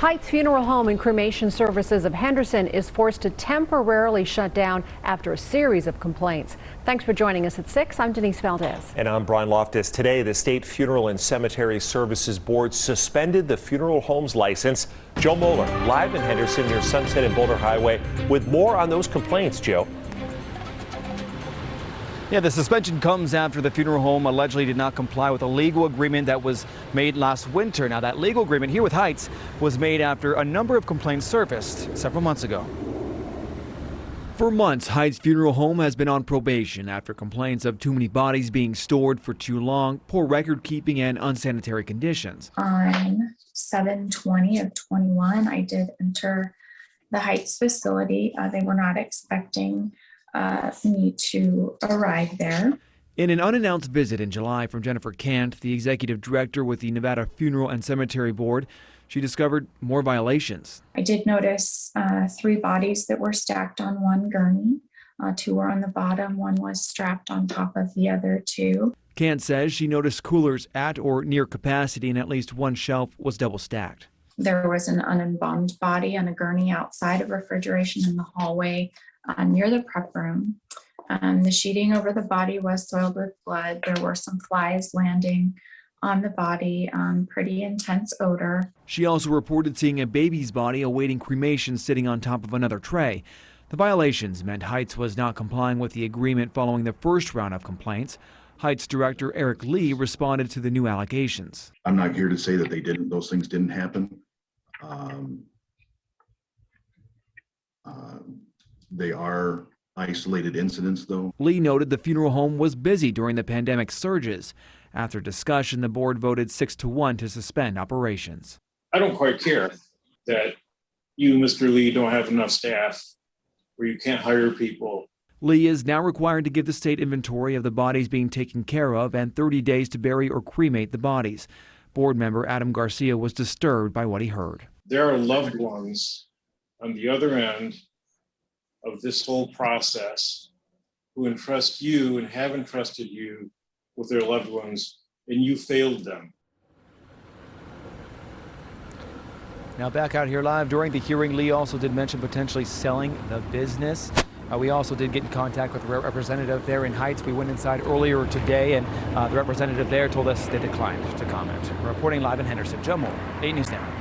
Heights Funeral Home and Cremation Services of Henderson is forced to temporarily shut down after a series of complaints. Thanks for joining us at 6. I'm Denise Valdez. And I'm Brian Loftus. Today, the State Funeral and Cemetery Services Board suspended the funeral home's license. Joe Moeller, live in Henderson near Sunset and Boulder Highway, with more on those complaints. Joe. Yeah, the suspension comes after the funeral home allegedly did not comply with a legal agreement that was made last winter. Now, that legal agreement here with Heights was made after a number of complaints surfaced several months ago. For months, Heights Funeral Home has been on probation after complaints of too many bodies being stored for too long, poor record keeping, and unsanitary conditions. On 7/20 of 21, I did enter the Heights facility. They were not expecting me to arrive there. In an unannounced visit in July from Jennifer KANDT, the executive director with the Nevada Funeral and Cemetery Board, she discovered more violations. I did notice 3 bodies that were stacked on one gurney. 2 were on the bottom, 1 was strapped on top of the other 2. KANDT says she noticed coolers at or near capacity and at least 1 shelf was double stacked. There was an unembalmed body on a gurney outside of refrigeration in the hallway near the prep room. The sheeting over the body was soiled with blood. There were some flies landing on the body, pretty intense odor. She also reported seeing a baby's body awaiting cremation sitting on top of another tray. The violations meant Heights was not complying with the agreement following the first round of complaints. Heights Director Eric Lee responded to the new allegations. I'm not here to say that those things didn't happen. They are isolated incidents, though. Lee noted the funeral home was busy during the pandemic surges. After discussion, the board voted 6-1 to suspend operations. I don't quite care that you, Mr. Lee, don't have enough staff or you can't hire people. Lee is now required to give the state inventory of the bodies being taken care of and 30 days to bury or cremate the bodies. Board member Adam Garcia was disturbed by what he heard. There are loved ones on the other end of this whole process who entrust you and have entrusted you with their loved ones, and you failed them. Now back out here live during the hearing, Lee also did mention potentially selling the business. We also did get in contact with a representative there in Heights. We went inside earlier today, and the representative there told us they declined to comment. Reporting live in Henderson, Joe Moore, 8 News Now.